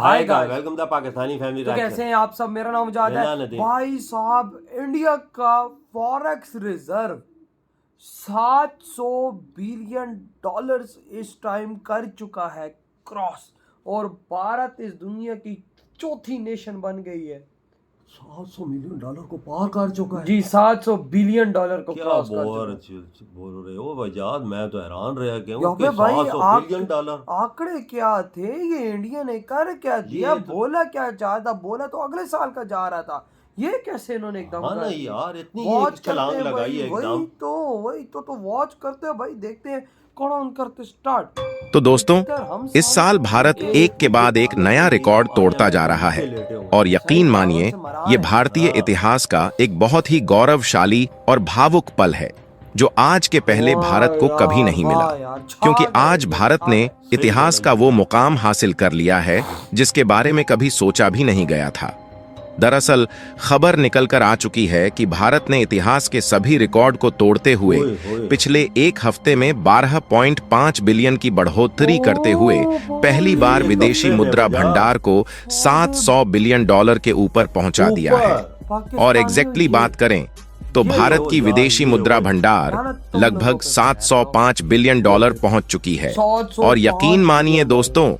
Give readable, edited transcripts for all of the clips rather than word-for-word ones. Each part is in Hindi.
Hi guys, welcome the Pakistani family. तो कैसे हैं आप सब? मेरा नाम मुजाहिद है। भाई साहब, इंडिया का फॉरेक्स रिजर्व 700 बिलियन डॉलर्स इस टाइम कर चुका है क्रॉस, और भारत इस दुनिया की चौथी नेशन बन गई है। 700 मिलियन डॉलर को पार कर चुका है जी, 700 बिलियन डॉलर को क्रॉस कर चुका। बोल रहे हो वजाद, मैं तो हैरान रह गया हूं कि 700 बिलियन डॉलर आंकड़े क्या थे? ये इंडिया ने कर क्या दिया? बोला क्या चाहता? बोला तो अगले साल का जा रहा था, ये कैसे इन्होंने एकदम हाँ नहीं यार, इतनी वॉच छलांग लगाई है एकदम। वही तो वॉच करते हैं भाई, देखते हैं कौन करते स्टार्ट। तो दोस्तों, इस साल भारत एक के बाद एक नया रिकॉर्ड तोड़ता जा रहा है और यकीन मानिए, ये भारतीय इतिहास का एक बहुत ही गौरवशाली और भावुक पल है जो आज के पहले भारत को कभी नहीं मिला, क्योंकि आज भारत ने इतिहास का वो मुकाम हासिल कर लिया है जिसके बारे में कभी सोचा भी नहीं गया था। दरअसल खबर निकलकर आ चुकी है कि भारत ने इतिहास के सभी रिकॉर्ड को तोड़ते हुए पिछले एक हफ्ते में 12.5 बिलियन की बढ़ोतरी करते हुए पहली बार विदेशी मुद्रा भंडार को 700 बिलियन डॉलर के ऊपर पहुंचा दिया है। और एग्जैक्टली बात करें तो भारत की विदेशी मुद्रा भंडार लगभग 705 बिलियन डॉलर पहुंच चुकी है। और यकीन मानिए दोस्तों,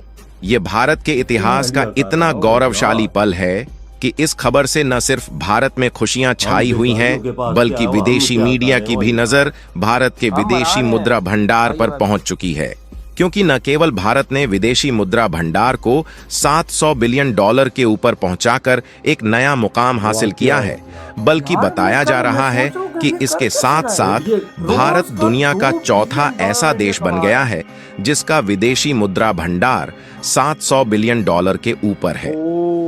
ये भारत के इतिहास का इतना गौरवशाली पल है कि इस खबर से न सिर्फ भारत में खुशियां छाई हुई हैं, बल्कि विदेशी मीडिया की भी नजर भारत के विदेशी मुद्रा भंडार पर पहुंच चुकी है। क्योंकि न केवल भारत ने विदेशी मुद्रा भंडार को 700 बिलियन डॉलर के ऊपर पहुंचाकर एक नया मुकाम हासिल किया है, बल्कि बताया जा रहा है कि इसके साथ साथ भारत दुनिया का चौथा ऐसा देश बन गया है जिसका विदेशी मुद्रा भंडार 700 बिलियन डॉलर के ऊपर है।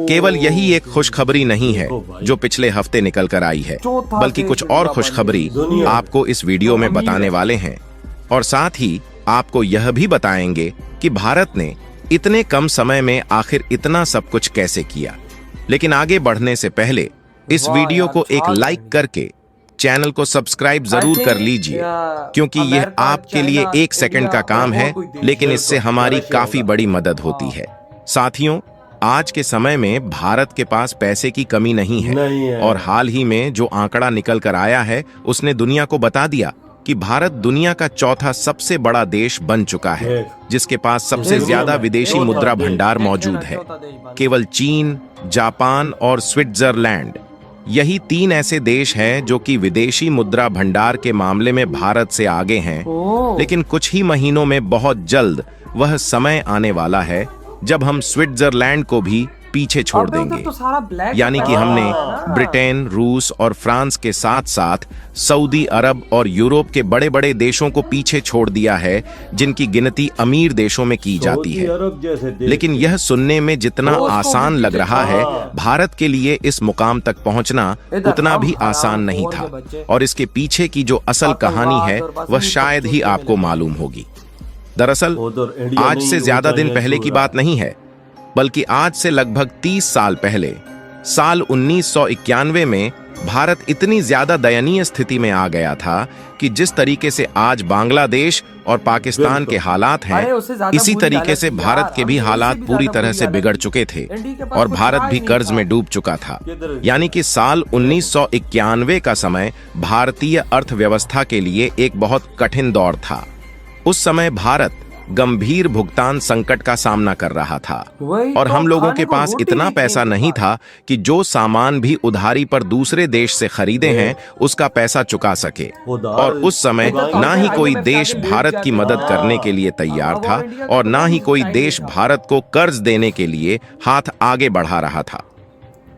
केवल यही एक खुशखबरी नहीं है जो पिछले हफ्ते निकल कर आई है, बल्कि कुछ और खुशखबरी आपको इस वीडियो में बताने वाले हैं। और साथ ही आपको यह भी बताएंगे कि भारत ने इतने कम समय में आखिर इतना सब कुछ कैसे किया। लेकिन आगे बढ़ने से पहले इस वीडियो को एक लाइक करके चैनल को सब्सक्राइब जरूर कर लीजिए, क्योंकि यह आपके लिए 1 सेकंड का काम है, लेकिन इससे हमारी काफी बड़ी मदद होती है। साथियों, आज के समय में भारत के पास पैसे की कमी नहीं है और हाल ही में जो आंकड़ा निकल कर आया है उसने दुनिया को बता दिया कि भारत दुनिया का चौथा सबसे बड़ा देश बन चुका है जिसके पास सबसे ज्यादा विदेशी मुद्रा भंडार मौजूद है। केवल चीन, जापान और स्विट्जरलैंड, यही 3 ऐसे देश हैं जो कि विदेशी मुद्रा भंडार के मामले में भारत से आगे हैं। लेकिन कुछ ही महीनों में बहुत जल्द वह समय आने वाला है जब हम स्विट्जरलैंड को भी पीछे छोड़ देंगे। यानी कि हमने ब्रिटेन, रूस और फ्रांस के साथ साथ सऊदी अरब और यूरोप के बड़े बड़े देशों को पीछे छोड़ दिया है, जिनकी गिनती अमीर देशों में की जाती है। लेकिन यह सुनने में जितना आसान लग रहा है, भारत के लिए इस मुकाम तक पहुंचना उतना भी आसान नहीं था। और इसके पीछे की जो असल कहानी है वह शायद ही आपको मालूम होगी। दरअसल आज से ज्यादा दिन पहले की बात नहीं है, बल्कि आज से लगभग 30 साल पहले, साल 1991 में भारत इतनी ज्यादा दयनीय स्थिति में आ गया था कि जिस तरीके से आज बांग्लादेश और पाकिस्तान के हालात हैं, इसी तरीके से भारत के भी हालात पूरी तरह से बिगड़ चुके थे और भारत भी कर्ज में डूब चुका था। यानी कि साल 1991 का समय भारतीय अर्थव्यवस्था के लिए एक बहुत कठिन दौर था। उस समय भारत गंभीर भुगतान संकट का सामना कर रहा था और हम लोगों के पास इतना पैसा नहीं था कि जो सामान भी उधारी पर दूसरे देश से खरीदे हैं उसका पैसा चुका सके। और उस समय ना ही कोई देश भारत की मदद करने के लिए तैयार था और ना ही कोई देश भारत को कर्ज देने के लिए हाथ आगे बढ़ा रहा था।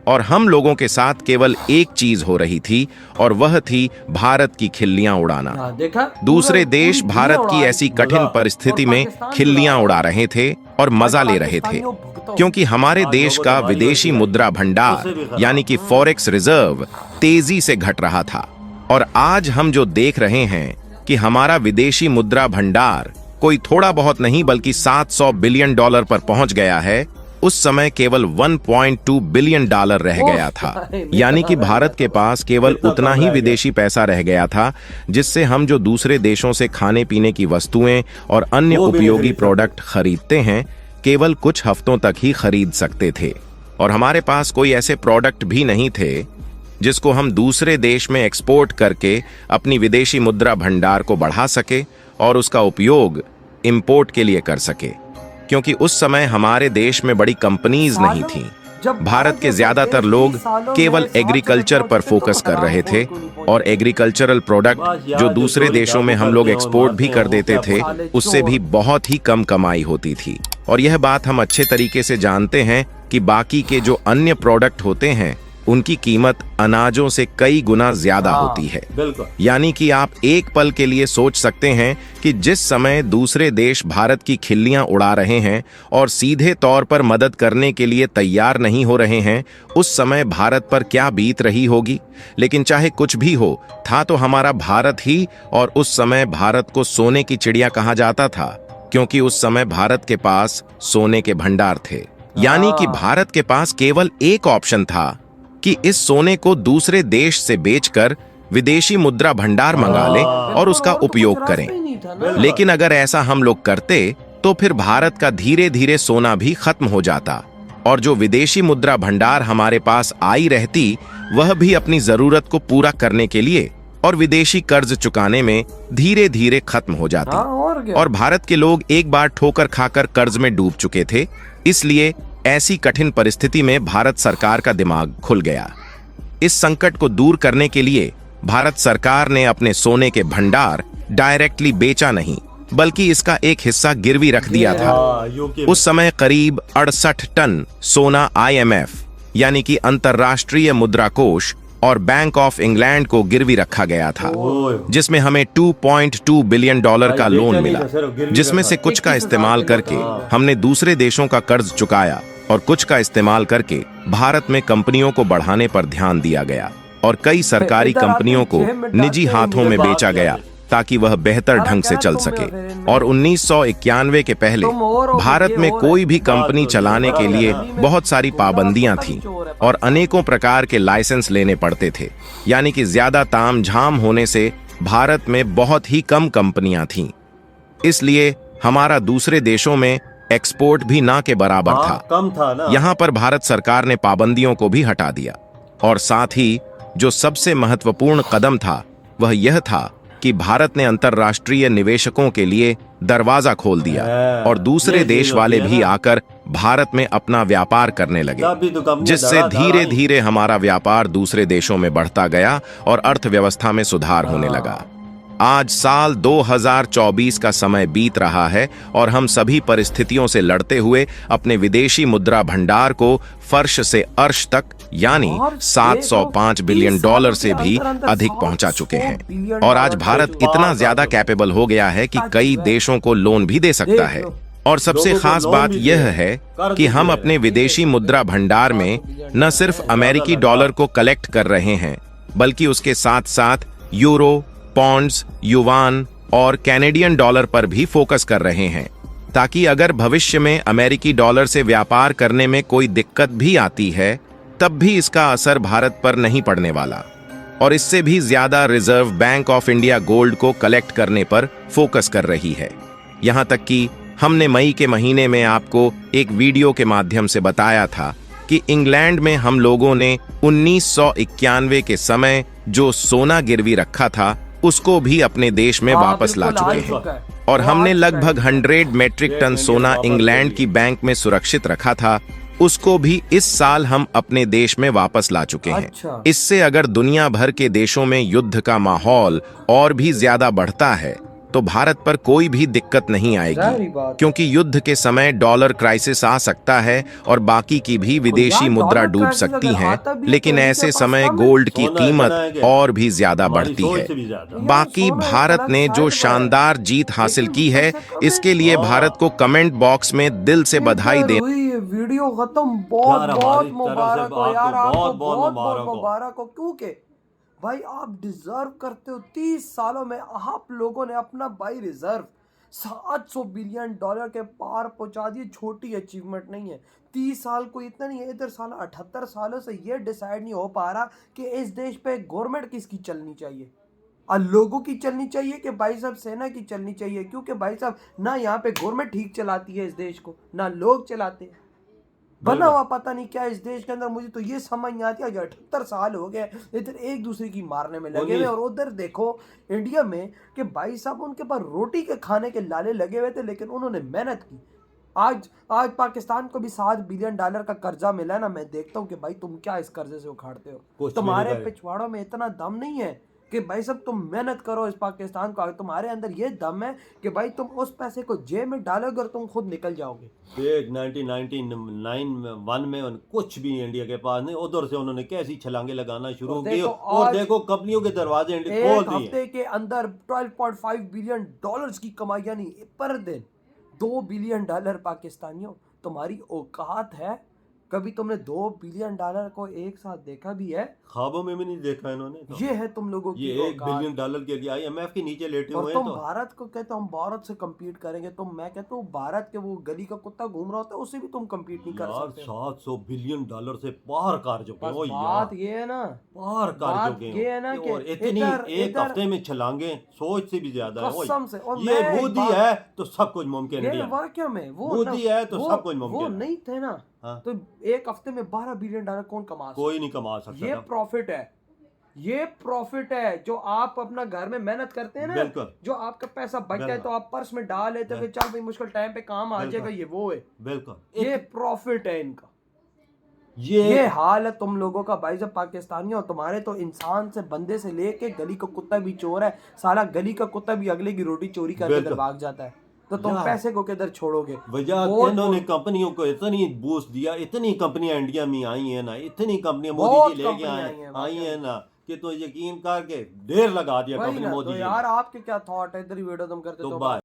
और हम लोगों के साथ केवल एक चीज हो रही थी, और वह थी भारत की खिल्लियां उड़ाना। दूसरे देश भारत की ऐसी कठिन परिस्थिति में खिल्लियां उड़ा रहे थे और मजा ले रहे थे, क्योंकि हमारे देश का विदेशी मुद्रा भंडार यानी कि फॉरेक्स रिजर्व तेजी से घट रहा था। और आज हम जो देख रहे हैं कि हमारा विदेशी मुद्रा भंडार कोई थोड़ा बहुत नहीं बल्कि 700 बिलियन डॉलर पर पहुंच गया है, उस समय केवल 1.2 बिलियन डॉलर रह गया था। यानी कि भारत के पास केवल उतना ही विदेशी पैसा रह गया था जिससे हम जो दूसरे देशों से खाने पीने की वस्तुएं और अन्य उपयोगी प्रोडक्ट खरीदते हैं, केवल कुछ हफ्तों तक ही खरीद सकते थे और हमारे पास कोई ऐसे प्रोडक्ट भी नहीं थे जिसको हम दूसरे देश में एक्सपोर्ट करके अपनी विदेशी मुद्रा भंडार को बढ़ा सके और उसका उपयोग इंपोर्ट के लिए कर सके, क्योंकि उस समय हमारे देश में बड़ी कंपनीज नहीं थीं। भारत के ज्यादातर लोग केवल एग्रीकल्चर पर फोकस कर रहे थे और एग्रीकल्चरल प्रोडक्ट जो दूसरे देशों में हम लोग एक्सपोर्ट भी कर देते थे उससे भी बहुत ही कम कमाई होती थी। और यह बात हम अच्छे तरीके से जानते हैं कि बाकी के जो अन्य प्रोडक्ट होते हैं उनकी कीमत अनाजों से कई गुना ज्यादा होती है। यानी कि आप एक पल के लिए सोच सकते हैं कि जिस समय दूसरे देश भारत की खिल्लियां उड़ा रहे हैं और सीधे तौर पर मदद करने के लिए तैयार नहीं हो रहे हैं, उस समय भारत पर क्या बीत रही होगी। लेकिन चाहे कुछ भी हो, था तो हमारा भारत ही, और उस समय भारत को सोने की चिड़िया कहा जाता था, क्योंकि उस समय भारत के पास सोने के भंडार थे। यानी कि भारत के पास केवल एक ऑप्शन था कि इस सोने को दूसरे देश से बेचकर विदेशी मुद्रा भंडार मंगा ले और उसका उपयोग करें। लेकिन अगर ऐसा हम लोग करते तो फिर भारत का धीरे धीरे सोना भी खत्म हो जाता और जो विदेशी मुद्रा भंडार हमारे पास आई रहती वह भी अपनी जरूरत को पूरा करने के लिए और विदेशी कर्ज चुकाने में धीरे धीरे खत्म हो जाती। और भारत के लोग एक बार ठोकर खाकर कर्ज में डूब चुके थे, इसलिए ऐसी कठिन परिस्थिति में भारत सरकार का दिमाग खुल गया। इस संकट को दूर करने के लिए भारत सरकार ने अपने सोने के भंडार डायरेक्टली बेचा नहीं, बल्कि इसका एक हिस्सा गिरवी रख दिया था। उस समय करीब 68 टन सोना IMF यानी कि अंतर्राष्ट्रीय मुद्रा कोष और बैंक ऑफ इंग्लैंड को गिरवी रखा गया था, जिसमें हमें $2.2 बिलियन का लोन मिला, जिसमें से कुछ का इस्तेमाल करके हमने दूसरे देशों का कर्ज चुकाया और कुछ का इस्तेमाल करके भारत में कंपनियों को बढ़ाने पर ध्यान दिया गया और कई सरकारी कंपनियों को निजी हाथों में बेचा गया ताकि वह बेहतर ढंग से चल सके। और 1991 के पहले भारत में कोई भी कंपनी चलाने के लिए बहुत सारी पाबंदियां थीं और अनेकों प्रकार के लाइसेंस लेने पड़ते थे, यानी कि ज्यादा तामझाम होने से भारत में बहुत ही कम कंपनियां थीं। इसलिए हमारा दूसरे देशों में एक्सपोर्ट भी ना के बराबर था, कम था ना। यहाँ पर भारत सरकार ने पाबंदियों को भी हटा दिया और साथ ही जो सबसे महत्वपूर्ण कदम था वह यह था कि भारत ने अंतर्राष्ट्रीय निवेशकों के लिए दरवाजा खोल दिया और दूसरे देश वाले भी आकर भारत में अपना व्यापार करने लगे, जिससे धीरे धीरे हमारा व्यापार दूसरे देशों में बढ़ता गया और अर्थव्यवस्था में सुधार होने लगा। आज साल 2024 का समय बीत रहा है और हम सभी परिस्थितियों से लड़ते हुए अपने विदेशी मुद्रा भंडार को फर्श से अर्श तक यानी $705 बिलियन से भी अधिक पहुंचा चुके हैं। और आज भारत इतना ज्यादा कैपेबल हो गया है कि कई देशों को लोन भी दे सकता है। और सबसे खास बात यह है कि हम अपने विदेशी मुद्रा भंडार में न सिर्फ अमेरिकी डॉलर को कलेक्ट कर रहे हैं, बल्कि उसके साथ साथ यूरो, पॉन्ड्स, युवान और कैनेडियन डॉलर पर भी फोकस कर रहे हैं, ताकि अगर भविष्य में अमेरिकी डॉलर से व्यापार करने में कोई दिक्कत भी आती है तब भी इसका असर भारत पर नहीं पड़ने वाला। और इससे भी ज्यादा reserve bank of India gold को कलेक्ट करने पर फोकस कर रही है। यहां तक कि हमने मई के महीने में आपको एक वीडियो के माध्यम से बताया था कि इंग्लैंड में हम लोगों ने 1991 के समय जो सोना गिरवी रखा था उसको भी अपने देश में वापस ला चुके हैं और हमने लगभग 100 मेट्रिक टन सोना इंग्लैंड की बैंक में सुरक्षित रखा था, उसको भी इस साल हम अपने देश में वापस ला चुके हैं। इससे अगर दुनिया भर के देशों में युद्ध का माहौल और भी ज्यादा बढ़ता है तो भारत पर कोई भी दिक्कत नहीं आएगी, क्योंकि युद्ध के समय डॉलर क्राइसिस आ सकता है और बाकी की भी विदेशी मुद्रा डूब सकती है, लेकिन ऐसे समय गोल्ड की कीमत और भी ज्यादा बढ़ती है। बाकी भारत ने जो शानदार जीत हासिल की है, इसके लिए भारत को कमेंट बॉक्स में दिल से बधाई दे। वीडियो खत्म, बहुत बहुत मुबारक हो यार, आपको बहुत बहुत मुबारक हो, क्योंकि भाई आप डिजर्व करते हो। 30 सालों में आप लोगों ने अपना भाई रिजर्व $700 बिलियन के पार पहुंचा दिए। छोटी अचीवमेंट नहीं है। 30 साल को इतना नहीं है, इधर साल 78 सालों से ये डिसाइड नहीं हो पा रहा कि इस देश पे गवर्नमेंट किसकी चलनी चाहिए। और लोगों की चलनी चाहिए कि भाई साहब सेना की चलनी चाहिए, क्योंकि भाई साहब ना यहाँ पे गवर्नमेंट ठीक चलाती है इस देश को, ना लोग चलाते हैं। बना हुआ पता नहीं क्या इस देश के अंदर। मुझे तो ये समझ नहीं आती है, 78 साल हो गए इधर एक दूसरे की मारने में लगे हुए, और उधर देखो इंडिया में कि भाई साहब उनके पास रोटी के खाने के लाले लगे हुए थे, लेकिन उन्होंने मेहनत की। आज आज पाकिस्तान को भी $7 बिलियन का कर्जा मिला है ना, मैं देखता हूँ कि भाई तुम क्या इस कर्जे से उखाड़ते हो। तुम्हारे पिछवाड़ों में इतना दम नहीं है कि भाई साहब तुम मेहनत करो इस पाकिस्तान को। तुम्हारे अंदर ये दम है कि भाई तुम उस पैसे को जेब में डालोगे और तुम खुद निकल जाओगे। देख 1999 में कुछ भी इंडिया के पास नहीं, उधर से उन्होंने कैसी छलांगे लगाना शुरू की, और देखो कंपनियों के दरवाजे खोल दिए। हफ्ते के अंदर $12.5 बिलियन की कमाई, यानी पर दिन $2 बिलियन पाकिस्तानियों। तुम्हारी औकात है? कभी तुमने $2 बिलियन को एक साथ देखा भी है? ख्वाबों में भी नहीं देखा इन्होंने तो। ये है तुम लोगों की ये $1 बिलियन के लिए IMF के नीचे लेटे हुए हैं। तुम भारत को कहते हो हम भारत से compete करेंगे, तो मैं कहता हूँ भारत के वो गली का कुत्ता घूम रहा होता है उससे भी तुम compete नहीं कर सकते। $700 बिलियन से पार कर चुके हो यार। बात ये है ना, पार कर चुके हो। ये है ना कि और इतनी एक हफ्ते में छलांगे सोच से भी ज्यादा है। कसम से। और ये बुद्धि है तो सब कुछ मुमकिन है। वाकई में वो बुद्धि है तो सब कुछ मुमकिन वो है। नहीं थे ना, तो एक हफ्ते में $12 बिलियन कौन कमा सकता? कोई नहीं कमा सकता। ये प्रॉफिट है, ये प्रॉफिट है जो आप अपना घर में मेहनत करते हैं ना, जो आपका पैसा बचता है तो आप पर्स में डाल लेते हो कि चल भाई मुश्किल टाइम पे काम आ जाएगा, ये वो है। बिल्कुल ये प्रॉफिट है इनका। ये हाल है तुम लोगों का भाई साहब पाकिस्तानियों। तुम्हारे तो इंसान से बंदे से लेके गली का कुत्ता भी चोर है। साला गली का कुत्ता भी अगले की रोटी चोरी करके भाग जाता है, तो तुम पैसे को किधर छोड़ोगे? वजह इन्होंने कंपनियों को इतनी बूस्ट दिया, इतनी कंपनियां इंडिया में आई है ना, इतनी कंपनियां मोदी जी लेके आई है ना कि तो यकीन करके ढेर लगा दिया कंपनी मोदी जी। यार आपके क्या थॉट है? इधर वीडियो तुम करते तो